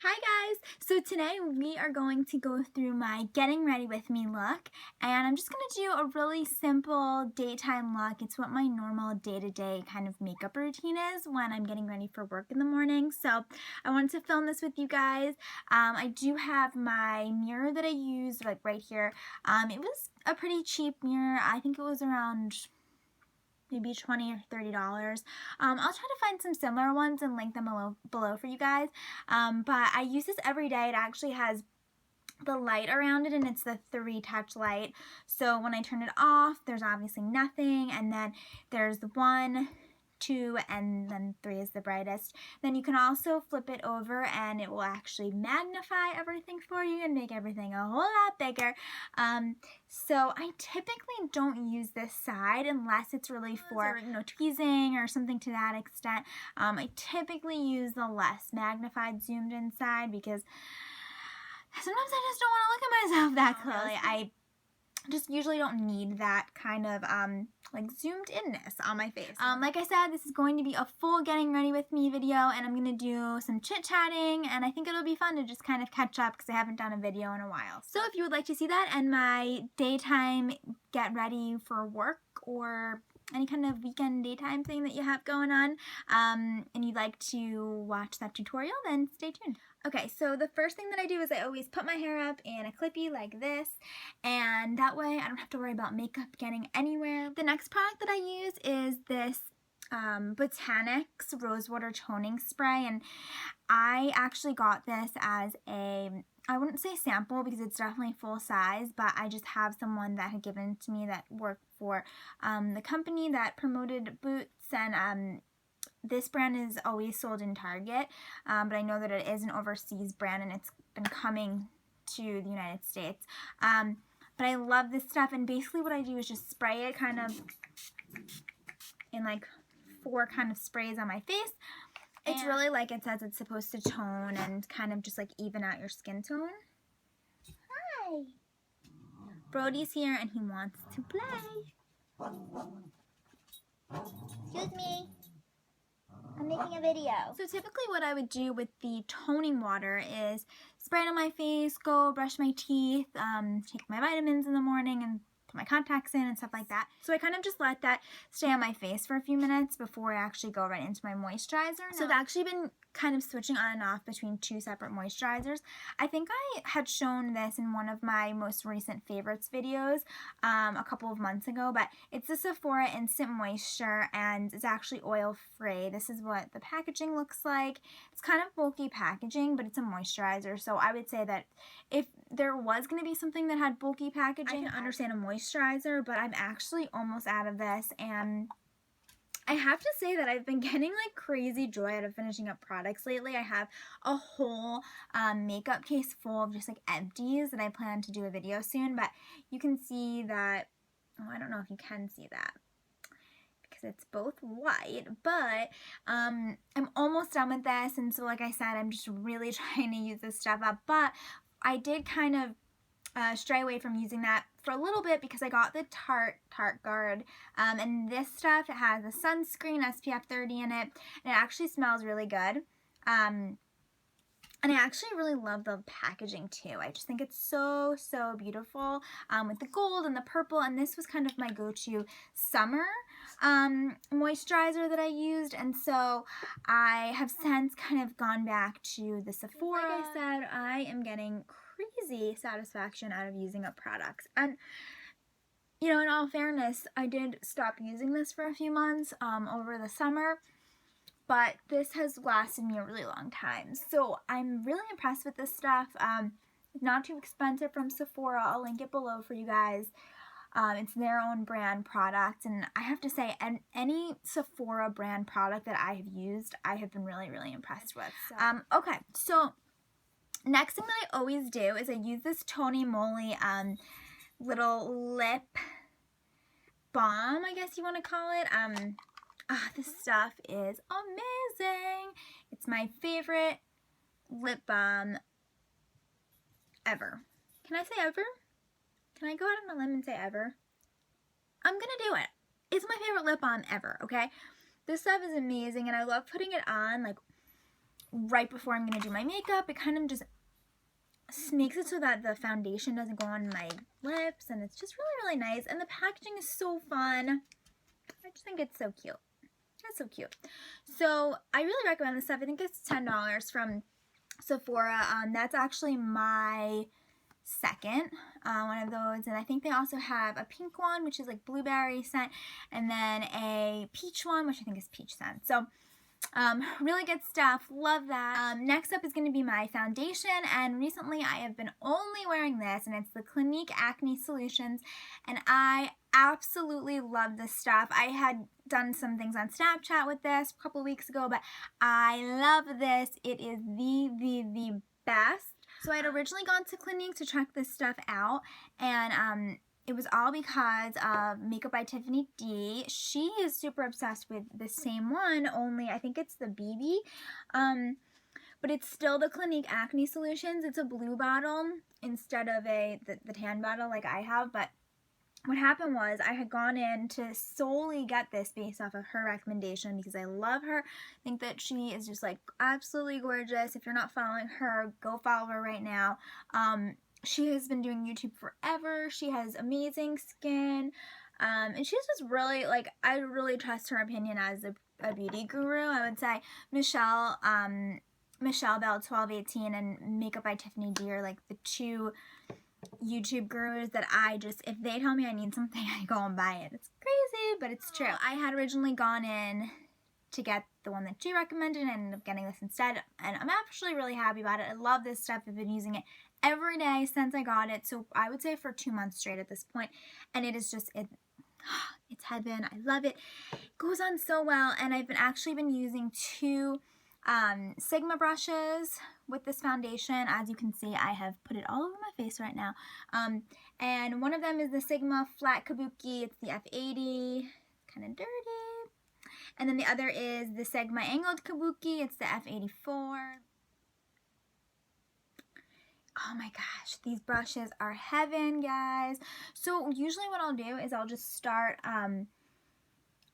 Hi guys! So today we are going to go through my getting ready with me look, and I'm just going to do a really simple daytime look. It's what my normal day-to-day kind of makeup routine is when I'm getting ready for work in the morning. So I wanted to film this with you guys. I do have my mirror that I used like right here. It was a pretty cheap mirror. I think it was around maybe $20 or $30. I'll try to find some similar ones and link them below for you guys. But I use this every day. It actually has the light around it, and it's the 3-touch light. So when I turn it off, there's obviously nothing, and then there's the 1, 2, and then 3 is the brightest. Then you can also flip it over and it will actually magnify everything for you and make everything a whole lot bigger. So I typically don't use this side unless it's really for, teasing or something to that extent. I typically use the less magnified zoomed in side because sometimes I just don't want to look at myself that closely. I just usually don't need that kind of like zoomed inness on my face. Like I said, this is going to be a full getting ready with me video, and I'm going to do some chit-chatting, and I think it'll be fun to just kind of catch up because I haven't done a video in a while. So if you would like to see that and my daytime get ready for work or any kind of weekend daytime thing that you have going on, and you'd like to watch that tutorial, then stay tuned. Okay, so the first thing that I do is I always put my hair up in a clippy like this, and that way I don't have to worry about makeup getting anywhere. The next product that I use is this Botanics Rosewater Toning Spray, and I actually got this as a, I wouldn't say sample because it's definitely full size, but I just have someone that had given it to me that worked for the company that promoted Boots, and this brand is always sold in Target, but I know that it is an overseas brand and it's been coming to the United States. But I love this stuff, and basically what I do is just spray it kind of in like 4 kind of sprays on my face. It's really like it says it's supposed to tone and kind of just like even out your skin tone. Hi! Brody's here and he wants to play. Excuse me. I'm making a video. So typically what I would do with the toning water is spray it on my face, go brush my teeth, take my vitamins in the morning and put my contacts in and stuff like that. So I kind of just let that stay on my face for a few minutes before I actually go right into my moisturizer. So I've actually been kind of switching on and off between 2 separate moisturizers. I think I had shown this in one of my most recent favorites videos a couple of months ago, but it's the Sephora Instant Moisture, and it's actually oil free. This is what the packaging looks like. It's kind of bulky packaging, but it's a moisturizer, so I would say that if there was going to be something that had bulky packaging, I can understand a moisturizer, but I'm actually almost out of this, and I have to say that I've been getting like crazy joy out of finishing up products lately. I have a whole makeup case full of just like empties that I plan to do a video soon, but you can see that, oh, I don't know if you can see that because it's both white, but I'm almost done with this, and so like I said, I'm just really trying to use this stuff up, but I did kind of stray away from using that for a little bit because I got the Tarte Guard, and this stuff, it has a sunscreen SPF 30 in it, and it actually smells really good, and I actually really love the packaging too. I just think it's so beautiful with the gold and the purple, and this was kind of my go-to summer moisturizer that I used, and so I have since kind of gone back to the Sephora. Like I said, I am getting crazy satisfaction out of using up products, and you know, in all fairness, I did stop using this for a few months over the summer, but this has lasted me a really long time, so I'm really impressed with this stuff. It's not too expensive from Sephora. I'll link it below for you guys. It's their own brand product, and I have to say, any Sephora brand product that I have used, I have been really impressed with. So. Okay, so next thing that I always do is I use this Tony Moly little lip balm, I guess you want to call it. This stuff is amazing. It's my favorite lip balm ever. Can I say ever? Can I go out on a limb and say ever? I'm gonna do it. It's my favorite lip balm ever, okay? This stuff is amazing, and I love putting it on like right before I'm going to do my makeup. It kind of just makes it so that the foundation doesn't go on my lips, and it's just really, really nice. And the packaging is so fun. I just think it's so cute. It's so cute. So I really recommend this stuff. I think it's $10 from Sephora. That's actually my second one of those, and I think they also have a pink one, which is like blueberry scent, and then a peach one, which I think is peach scent. So really good stuff. Love that. Next up is going to be my foundation, and recently I have been only wearing this, and it's the Clinique Acne Solutions, and I absolutely love this stuff. I had done some things on Snapchat with this a couple weeks ago, but I love this. It is the best. So I had originally gone to Clinique to check this stuff out, and it was all because of Makeup by Tiffany D. She is super obsessed with the same one, only I think it's the BB. But it's still the Clinique Acne Solutions. It's a blue bottle instead of the tan bottle like I have. But what happened was I had gone in to solely get this based off of her recommendation because I love her. I think that she is just like absolutely gorgeous. If you're not following her, go follow her right now. She has been doing YouTube forever. She has amazing skin. And she's just really, like, I really trust her opinion as a beauty guru. I would say Michelle Bell 1218 and Makeup by Tiffany D are like the two YouTube gurus that I just, if they tell me I need something, I go and buy it. It's crazy, but it's true. I had originally gone in to get the one that she recommended and ended up getting this instead, and I'm actually really happy about it. I love this stuff. I've been using it every day since I got it, so I would say for 2 months straight at this point, and it is just, it's heaven. I love it. It goes on so well, and I've actually been using 2 Sigma brushes with this foundation. As you can see, I have put it all over my face right now. And one of them is the Sigma Flat Kabuki. It's the F80. It's kind of dirty. And then the other is the Sigma Angled Kabuki. It's the F84. Oh my gosh, these brushes are heaven, guys. So usually what I'll do is I'll just start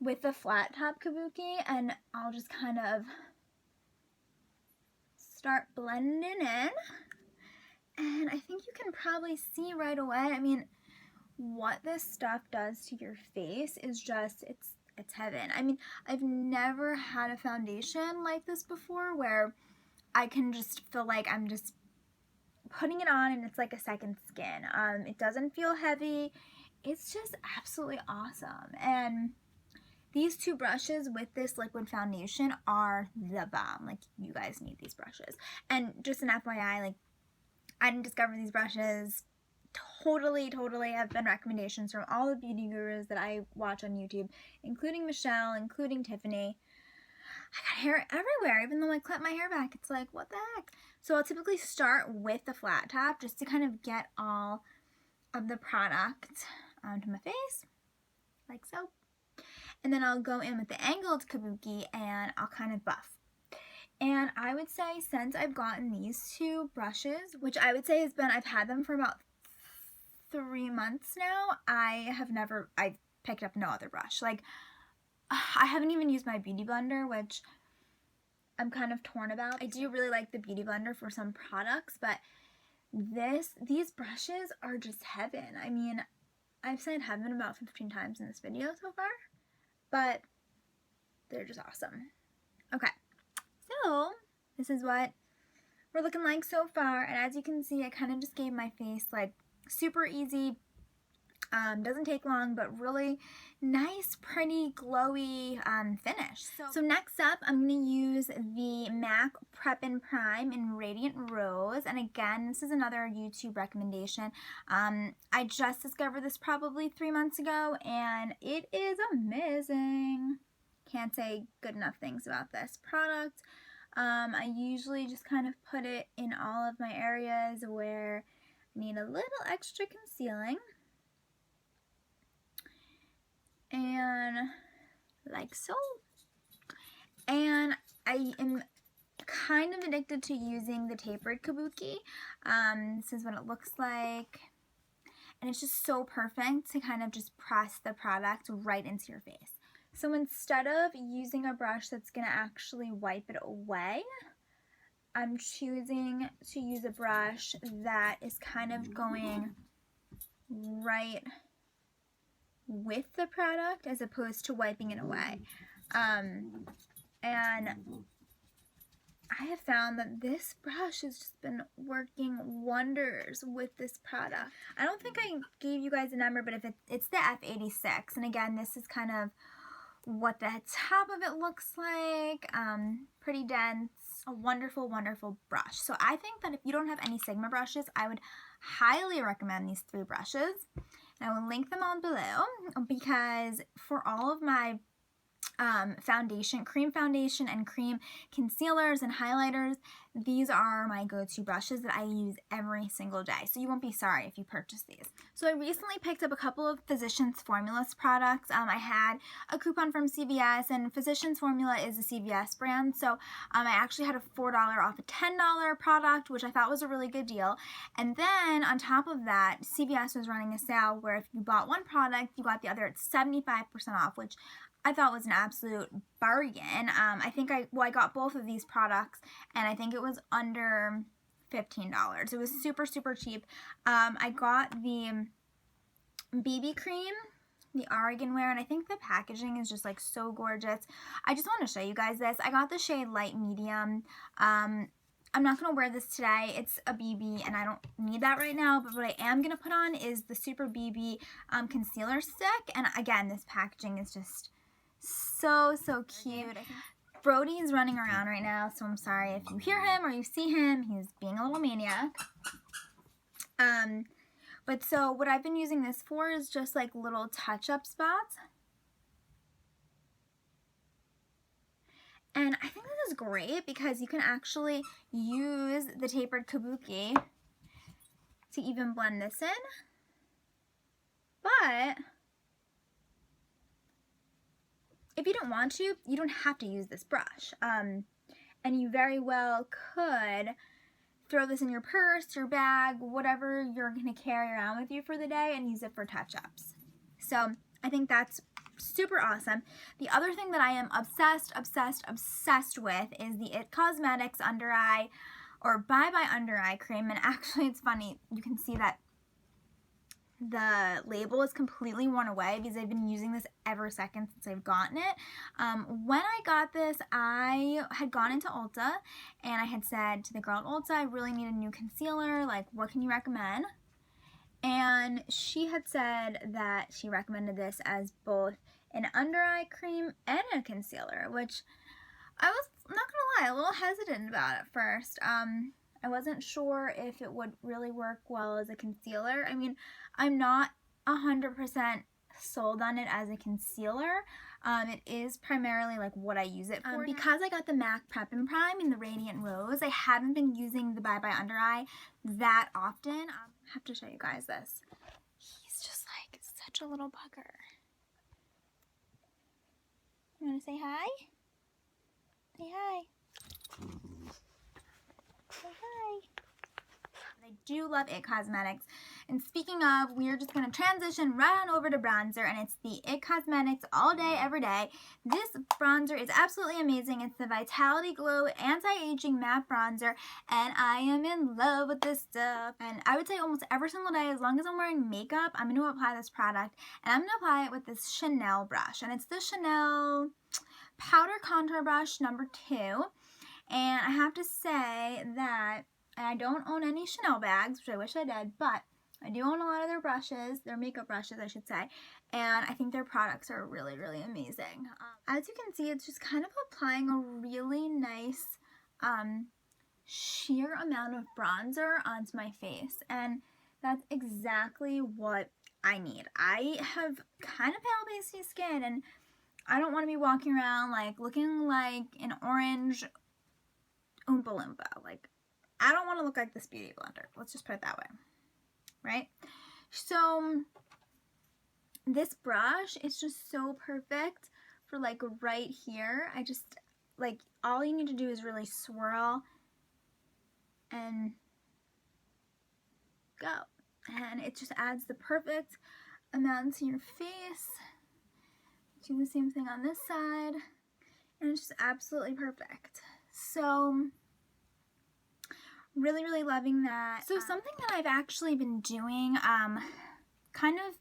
with the flat top Kabuki, and I'll just kind of start blending in, and I think you can probably see right away, I mean, what this stuff does to your face is just, it's heaven. I mean, I've never had a foundation like this before where I can just feel like I'm just putting it on and it's like a second skin. It doesn't feel heavy. It's just absolutely awesome. And these 2 brushes with this liquid foundation are the bomb. Like, you guys need these brushes. And just an FYI, like, I didn't discover these brushes. Totally have been recommendations from all the beauty gurus that I watch on YouTube, including Michelle, including Tiffany. I got hair everywhere, even though I clipped my hair back. It's like, what the heck? So I'll typically start with the flat top just to kind of get all of the product onto my face, like so. And then I'll go in with the angled Kabuki and I'll kind of buff. And I would say since I've gotten these 2 brushes, which I would say has been, I've had them for about 3 months now, I've picked up no other brush. Like, I haven't even used my Beauty Blender, which I'm kind of torn about. I do really like the Beauty Blender for some products, but these brushes are just heaven. I mean, I've said heaven about 15 times in this video so far, but they're just awesome. Okay, so this is what we're looking like so far, and as you can see, I kind of just gave my face like super easy, doesn't take long, but really nice, pretty, glowy finish. So next up, I'm going to use the MAC Prep and Prime in Radiant Rose, and again, this is another YouTube recommendation. I just discovered this probably 3 months ago, and it is amazing. Can't say good enough things about this product. I usually just kind of put it in all of my areas where I need a little extra concealing. And like so. And I am kind of addicted to using the Tapered Kabuki. This is what it looks like. And it's just so perfect to kind of just press the product right into your face. So instead of using a brush that's going to actually wipe it away, I'm choosing to use a brush that is kind of going right with the product as opposed to wiping it away. And I have found that this brush has just been working wonders with this product. I don't think I gave you guys a number, but if it's the F86, and again, this is kind of what the top of it looks like. Pretty dense, a wonderful, wonderful brush. So I think that if you don't have any Sigma brushes, I would highly recommend these 3 brushes. And I will link them all below, because for all of my cream foundation and cream concealers and highlighters, these are my go-to brushes that I use every single day, so you won't be sorry if you purchase these. So I recently picked up a couple of Physicians Formulas products. I had a coupon from CVS, and Physicians Formula is a CVS brand, so I actually had a $4 off a $10 product, which I thought was a really good deal. And then on top of that, CVS was running a sale where if you bought one product, you got the other at 75% off, which I thought was an absolute bargain. I got both of these products, and I think it was under $15. It was super, super cheap. I got the BB cream, the Oregon Wear, and I think the packaging is just like so gorgeous. I just want to show you guys this. I got the shade Light Medium. I'm not going to wear this today. It's a BB, and I don't need that right now, but what I am going to put on is the Super BB concealer stick, and again, this packaging is just so, so cute. Brody is running around right now, so I'm sorry if you hear him or you see him. He's being a little maniac. But so what I've been using this for is just like little touch-up spots. And I think this is great because you can actually use the Tapered Kabuki to even blend this in. But if you don't want to, you don't have to use this brush. And you very well could throw this in your purse, your bag, whatever you're going to carry around with you for the day, and use it for touch-ups. So I think that's super awesome. The other thing that I am obsessed with is the IT Cosmetics Under Eye or Bye Bye Under Eye Cream. And actually, it's funny, you can see that the label is completely worn away because I've been using this ever since I've gotten it. When I got this, I had gone into Ulta and I had said to the girl at Ulta, I really need a new concealer, like what can you recommend? And she had said that she recommended this as both an under eye cream and a concealer, which I was not gonna lie, a little hesitant about at first. I wasn't sure if it would really work well as a concealer. I mean, I'm not 100% sold on it as a concealer. It is primarily like what I use it for. Because I got the MAC Prep and Prime in the Radiant Rose, I haven't been using the Bye Bye Under Eye that often. I have to show you guys this. He's just like such a little bugger. You want to say hi? Say hi. Say hi. I do love IT Cosmetics. And speaking of, we are just going to transition right on over to bronzer, and it's the IT Cosmetics All Day Every Day. This bronzer is absolutely amazing. It's the Vitality Glow Anti-Aging Matte Bronzer, and I am in love with this stuff. And I would say almost every single day, as long as I'm wearing makeup, I'm going to apply this product, and I'm going to apply it with this Chanel brush. And it's the Chanel Powder Contour Brush number 2. And I have to say that I don't own any Chanel bags, which I wish I did, but I do own a lot of their brushes, their makeup brushes, I should say, and I think their products are really, really amazing. As you can see, it's just kind of applying a really nice sheer amount of bronzer onto my face, and that's exactly what I need. I have kind of pale pasty skin, and I don't want to be walking around like looking like an orange Oompa Loompa. Like, I don't want to look like this beauty blender. Let's just put it that way. Right? So, this brush is just so perfect for like right here. I just, like, all you need to do is really swirl and go. And it just adds the perfect amount to your face. Do the same thing on this side. And it's just absolutely perfect. So, Really, really loving that. So something that I've actually been doing kind of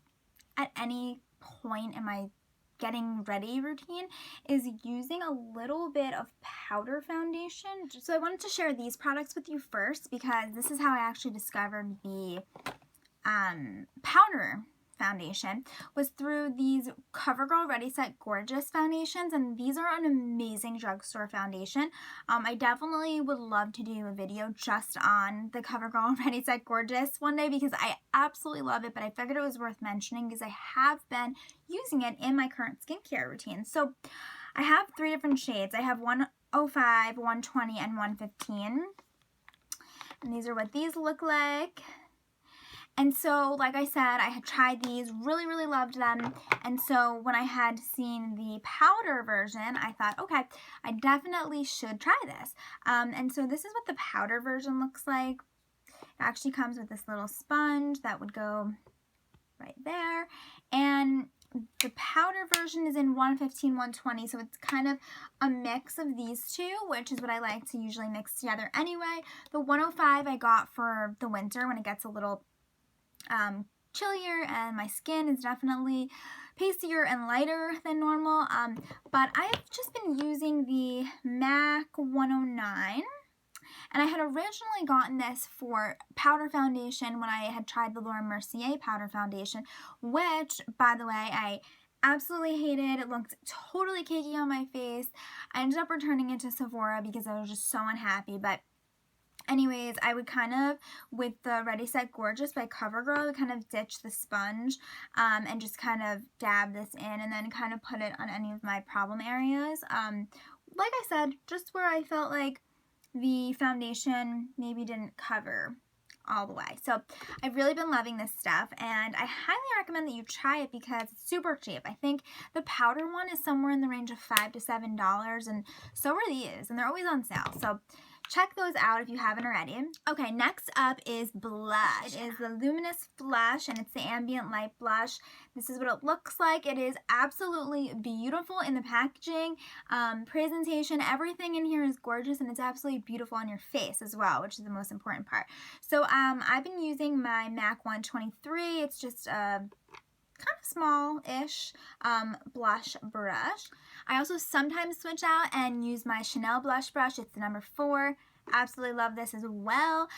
at any point in my getting ready routine is using a little bit of powder foundation. So I wanted to share these products with you first because this is how I actually discovered the powder foundation, was through these Covergirl Ready Set Gorgeous foundations, and these are an amazing drugstore foundation. I definitely would love to do a video just on the Covergirl Ready Set Gorgeous one day because I absolutely love it, but I figured it was worth mentioning because I have been using it in my current skincare routine. So I have 3 different shades. I have 105, 120, and 115, and these are what these look like. And so, like I said, I had tried these, really, really loved them. And so when I had seen the powder version, I thought, okay, I definitely should try this. And so this is what the powder version looks like. It actually comes with this little sponge that would go right there. And the powder version is in 115, 120, so it's kind of a mix of these two, which is what I like to usually mix together anyway. The 105 I got for the winter when it gets a little chillier and my skin is definitely pastier and lighter than normal, but I've just been using the MAC 109, and I had originally gotten this for powder foundation when I had tried the Laura Mercier powder foundation, which, by the way, I absolutely hated. It looked totally cakey on my face. I ended up returning it to Sephora because I was just so unhappy, but anyways, I would kind of, with the Ready Set Gorgeous by CoverGirl, I would kind of ditch the sponge and just kind of dab this in and then kind of put it on any of my problem areas. Like I said, just where I felt like the foundation maybe didn't cover all the way. So I've really been loving this stuff, and I highly recommend that you try it because it's super cheap. I think the powder one is somewhere in the range of $5 to $7, and so are these, and they're always on sale. So check those out if you haven't already. Okay, next up is blush. It is the Luminous blush, and it's the Ambient Light Blush. This is what it looks like. It is absolutely beautiful in the packaging, presentation, everything in here is gorgeous, and it's absolutely beautiful on your face as well, which is the most important part. So I've been using my MAC 123. It's just a kind of small-ish blush brush. I also sometimes switch out and use my Chanel blush brush. It's the number 4. Absolutely love this as well.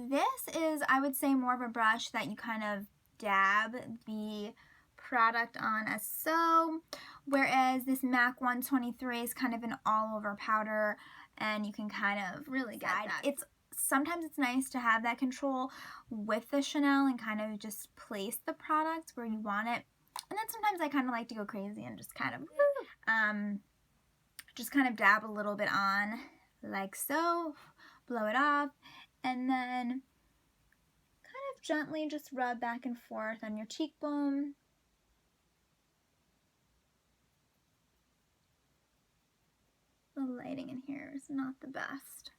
This is, I would say, more of a brush that you kind of dab the product on as so, whereas this MAC 123 is kind of an all-over powder, and you can kind of really guide that. Sometimes it's nice to have that control with the Chanel and kind of just place the product where you want it. And then sometimes I kind of like to go crazy and just kind of dab a little bit on like so, blow it off, and then kind of gently just rub back and forth on your cheekbone. The lighting in here is not the best,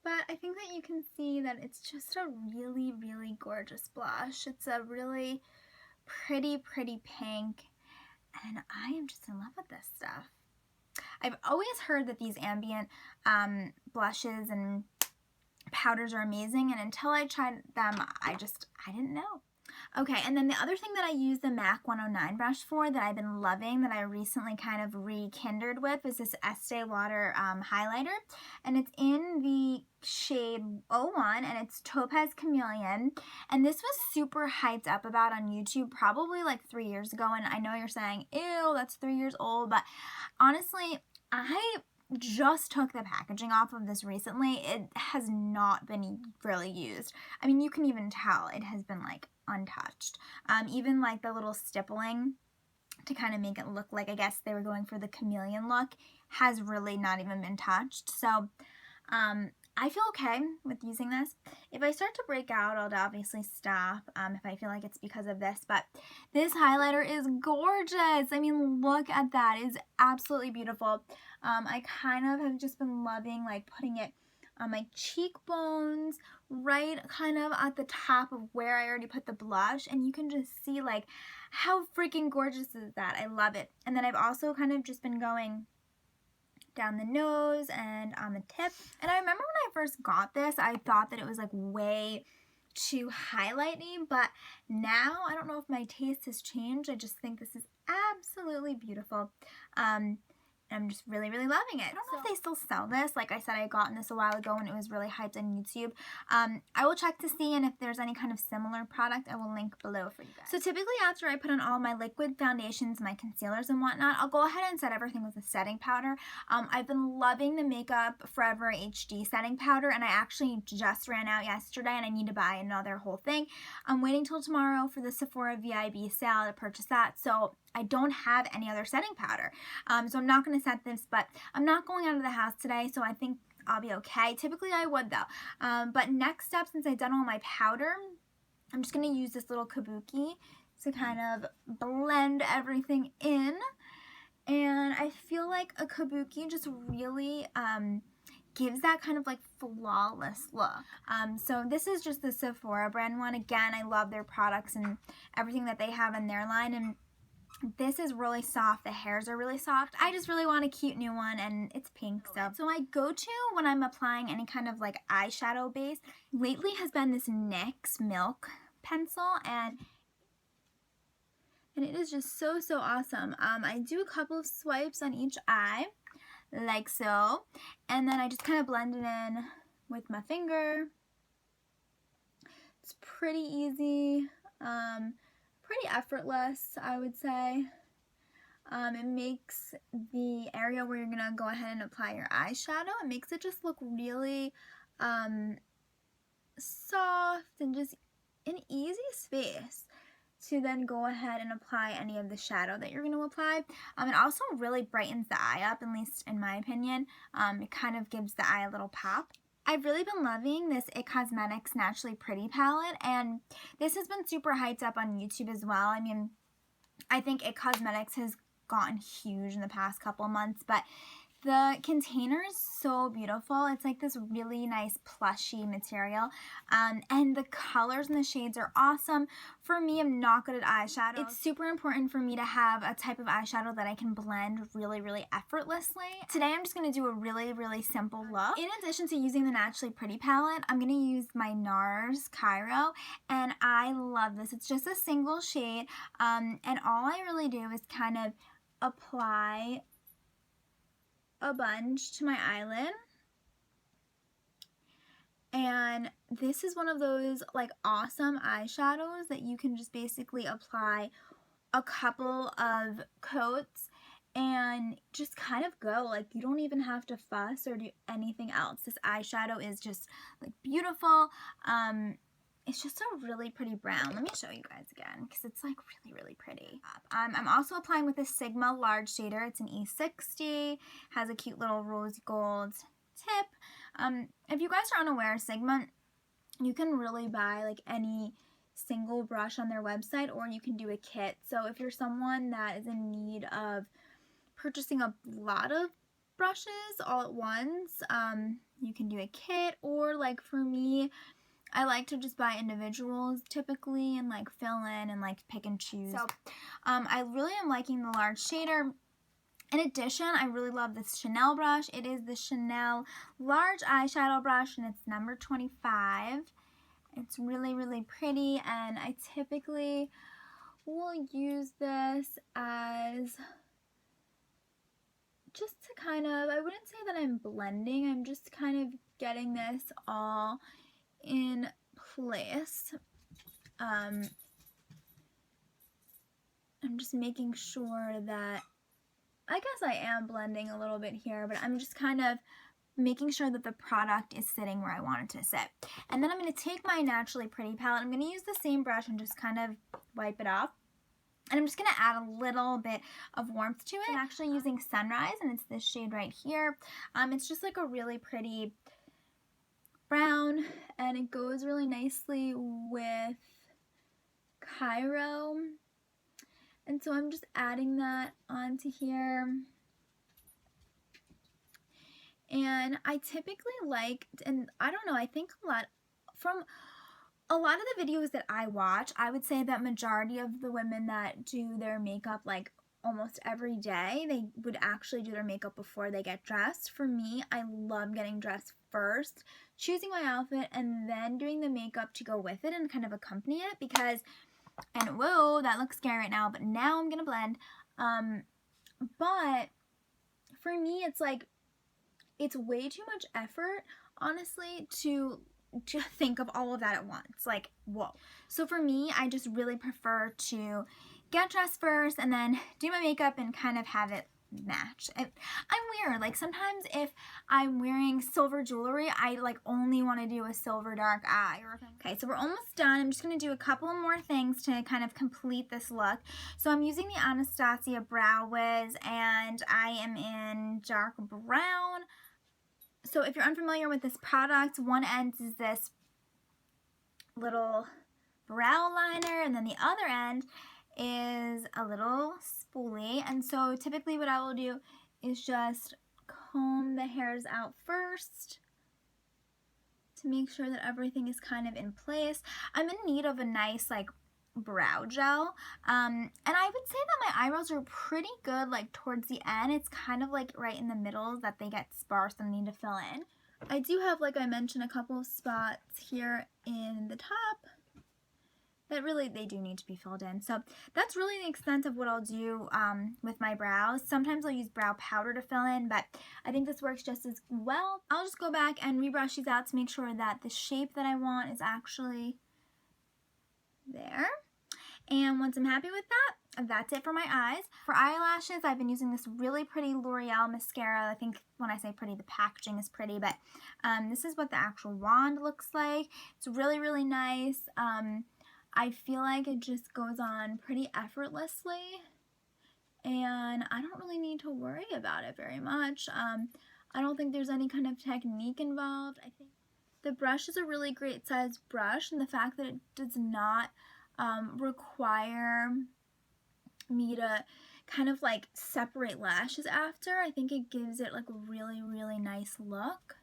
but I think that you can see that it's just a really, really gorgeous blush. It's a really pretty, pretty pink, and I am just in love with this stuff. I've always heard that these ambient blushes and powders are amazing, and until I tried them, I didn't know. Okay, and then the other thing that I use the MAC 109 brush for that I've been loving, that I recently kind of rekindled with, is this Estee Lauder highlighter, and it's in the shade 01, and it's Topaz Chameleon, and this was super hyped up about on YouTube probably like 3 years ago, and I know you're saying, ew, that's 3 years old, but honestly, I just took the packaging off of this recently. It has not been really used. I mean, you can even tell it has been like untouched. Even like the little stippling to kind of make it look like, I guess they were going for the chameleon look, has really not even been touched. So I feel okay with using this. If I start to break out, I'll obviously stop if I feel like it's because of this, but this highlighter is gorgeous. I mean, look at that. It's absolutely beautiful. I kind of have just been loving like putting it on my cheekbones, right kind of at the top of where I already put the blush, and you can just see like how freaking gorgeous is that. I love it. And then I've also kind of just been going down the nose and on the tip. And I remember when I first got this, I thought that it was like way too highlighty, but now I don't know if my taste has changed. I just think this is absolutely beautiful. I'm just really, really loving it. I don't know if they still sell this. Like I said, I had gotten this a while ago when it was really hyped on YouTube. I will check to see, and if there's any kind of similar product, I will link below for you guys. So typically after I put on all my liquid foundations, my concealers and whatnot, I'll go ahead and set everything with a setting powder. I've been loving the Makeup Forever HD setting powder, and I actually just ran out yesterday, and I need to buy another whole thing. I'm waiting till tomorrow for the Sephora VIB sale to purchase that, so I don't have any other setting powder. So I'm not going to set this, but I'm not going out of the house today, so I think I'll be okay. Typically I would though. But next step, since I've done all my powder, I'm just going to use this little Kabuki to kind of blend everything in. And I feel like a Kabuki just really gives that kind of like flawless look. So this is just the Sephora brand one. Again, I love their products and everything that they have in their line, and this is really soft. The hairs are really soft. I just really want a cute new one, and it's pink. So I go to, when I'm applying any kind of like eyeshadow base, lately has been this NYX Milk pencil, and it is just so awesome. I do a couple of swipes on each eye, like so, and then I just kind of blend it in with my finger. It's pretty easy. Pretty effortless, I would say. It makes the area where you're gonna go ahead and apply your eyeshadow, it makes it just look really soft and just an easy space to then go ahead and apply any of the shadow that you're going to apply. It also really brightens the eye up, at least in my opinion. It kind of gives the eye a little pop. I've really been loving this IT Cosmetics Naturally Pretty palette, and this has been super hyped up on YouTube as well. I mean, I think IT Cosmetics has gotten huge in the past couple of months, but the container is so beautiful. It's like this really nice plushy material, and the colors and the shades are awesome. For me, I'm not good at eyeshadow. It's super important for me to have a type of eyeshadow that I can blend really effortlessly. Today, I'm just going to do a really simple look. In addition to using the Naturally Pretty palette, I'm going to use my NARS Cairo, and I love this. It's just a single shade, and all I really do is kind of apply a bunch to my eyelid, and this is one of those like awesome eyeshadows that you can just basically apply a couple of coats and just kind of go, like you don't even have to fuss or do anything else. This eyeshadow is just like beautiful. It's just a really pretty brown. Let me show you guys again because it's like really pretty. I'm also applying with a Sigma large shader. It's an E60. Has a cute little rose gold tip. If you guys are unaware of Sigma, you can really buy like any single brush on their website, or you can do a kit. So if you're someone that is in need of purchasing a lot of brushes all at once, you can do a kit, or like for me, I like to just buy individuals typically and like fill in and like pick and choose. So I really am liking the large shader. In addition, I really love this Chanel brush. It is the Chanel large eyeshadow brush, and it's number 25. It's really pretty, and I typically will use this as just to kind of, I wouldn't say that I'm blending, I'm just kind of getting this all in place. I'm just making sure that, I guess I am blending a little bit here, but I'm just kind of making sure that the product is sitting where I want it to sit. And then I'm going to take my Naturally Pretty palette. I'm going to use the same brush and just kind of wipe it off. And I'm just going to add a little bit of warmth to it. I'm actually using Sunrise, and it's this shade right here. It's just like a really pretty brown, and it goes really nicely with Cairo, and so I'm just adding that onto here. And I typically like, and I don't know, I think a lot of the videos that I watch, I would say that majority of the women that do their makeup like almost every day. They would actually do their makeup before they get dressed. For me, I love getting dressed first, choosing my outfit, and then doing the makeup to go with it and kind of accompany it because, and whoa, that looks scary right now, but now I'm gonna blend. But for me, it's like, it's way too much effort, honestly, to think of all of that at once. Like, whoa. So for me, I just really prefer to get dressed first and then do my makeup and kind of have it match. I'm weird. Like, sometimes if I'm wearing silver jewelry, I like only want to do a silver dark eye. Okay, so we're almost done. I'm just going to do a couple more things to kind of complete this look. So I'm using the Anastasia Brow Wiz, and I am in dark brown. So if you're unfamiliar with this product, one end is this little brow liner, and then the other end is a little spoolie. And so typically what I will do is just comb the hairs out first to make sure that everything is kind of in place. I'm in need of a nice like brow gel, and I would say that my eyebrows are pretty good like towards the end. It's kind of like right in the middle that they get sparse and need to fill in. I do have, like I mentioned, a couple of spots here in the top that really they do need to be filled in. So that's really the extent of what I'll do with my brows. Sometimes I'll use brow powder to fill in, but I think this works just as well. I'll just go back and rebrush these out to make sure that the shape that I want is actually there. And once I'm happy with that, that's it for my eyes. For eyelashes, I've been using this really pretty L'Oreal mascara. I think when I say pretty, the packaging is pretty, but this is what the actual wand looks like. It's really, really nice. I feel like it just goes on pretty effortlessly, and I don't really need to worry about it very much. I don't think there's any kind of technique involved. I think the brush is a really great size brush, and the fact that it does not require me to kind of like separate lashes after, I think it gives it like a really, really nice look.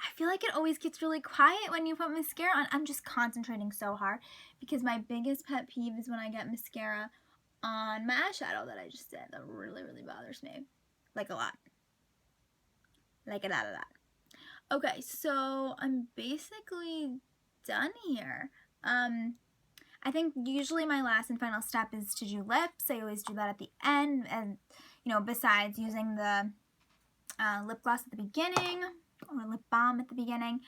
I feel like it always gets really quiet when you put mascara on. I'm just concentrating so hard because my biggest pet peeve is when I get mascara on my eyeshadow that I just did. That really, really bothers me. Like a lot. Like a lot. Okay, so I'm basically done here. I think usually my last and final step is to do lips. I always do that at the end, and you know, besides using the lip gloss at the beginning or lip balm at the beginning.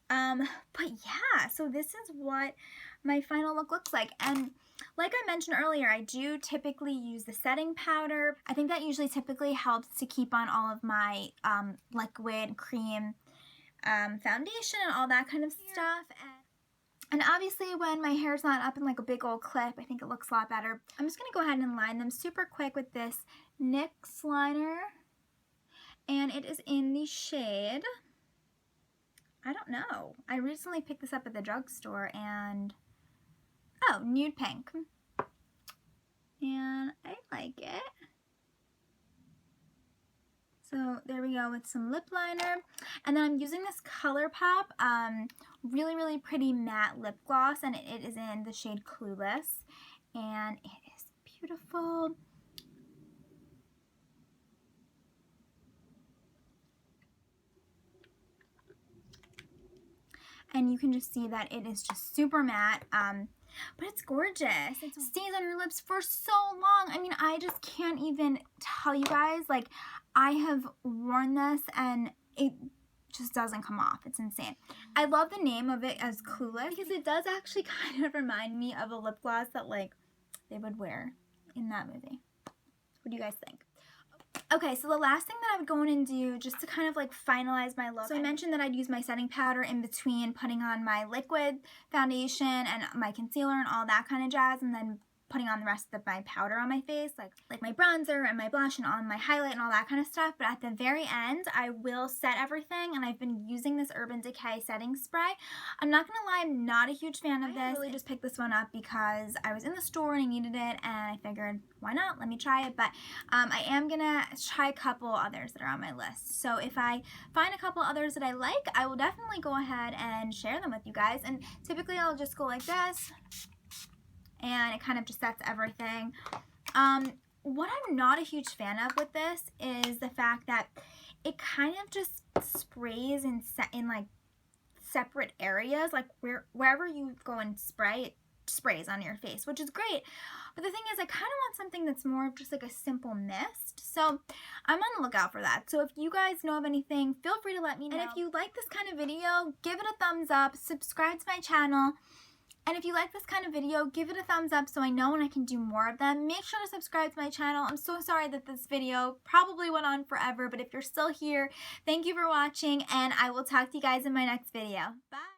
But yeah, so this is what my final look looks like. And like I mentioned earlier, I do typically use the setting powder. I think that usually typically helps to keep on all of my liquid cream foundation and all that kind of stuff. And obviously when my hair's not up in like a big old clip, I think it looks a lot better. I'm just going to go ahead and line them super quick with this NYX liner. And it is in the shade, I don't know. I recently picked this up at the drugstore and, oh, nude pink. And I like it. So there we go with some lip liner. And then I'm using this ColourPop, really, really pretty matte lip gloss. And it is in the shade Clueless. And it is beautiful. And you can just see that it is just super matte, but it's gorgeous. It stays on your lips for so long. I mean, I just can't even tell you guys, like, I have worn this and it just doesn't come off. It's insane. I love the name of it as Clueless because it does actually kind of remind me of a lip gloss that, like, they would wear in that movie. What do you guys think? Okay, so the last thing that I would go in and do just to kind of like finalize my look. So I mentioned that I'd use my setting powder in between putting on my liquid foundation and my concealer and all that kind of jazz, and then putting on the rest of my powder on my face, like my bronzer and my blush and on my highlight and all that kind of stuff. But at the very end, I will set everything, and I've been using this Urban Decay setting spray. I'm not gonna lie, I'm not a huge fan of this. I really just picked this one up because I was in the store and I needed it, and I figured, why not? Let me try it. But I am gonna try a couple others that are on my list. So if I find a couple others that I like, I will definitely go ahead and share them with you guys. And typically I'll just go like this and it kind of just sets everything. What I'm not a huge fan of with this is the fact that it kind of just sprays in like separate areas, like wherever you go and spray, it sprays on your face, which is great. But the thing is, I kind of want something that's more of just like a simple mist. So I'm on the lookout for that. So if you guys know of anything, feel free to let me know. And if you like this kind of video, give it a thumbs up, subscribe to my channel. And if you like this kind of video, give it a thumbs up so I know when I can do more of them. Make sure to subscribe to my channel. I'm so sorry that this video probably went on forever, but if you're still here, thank you for watching, and I will talk to you guys in my next video. Bye!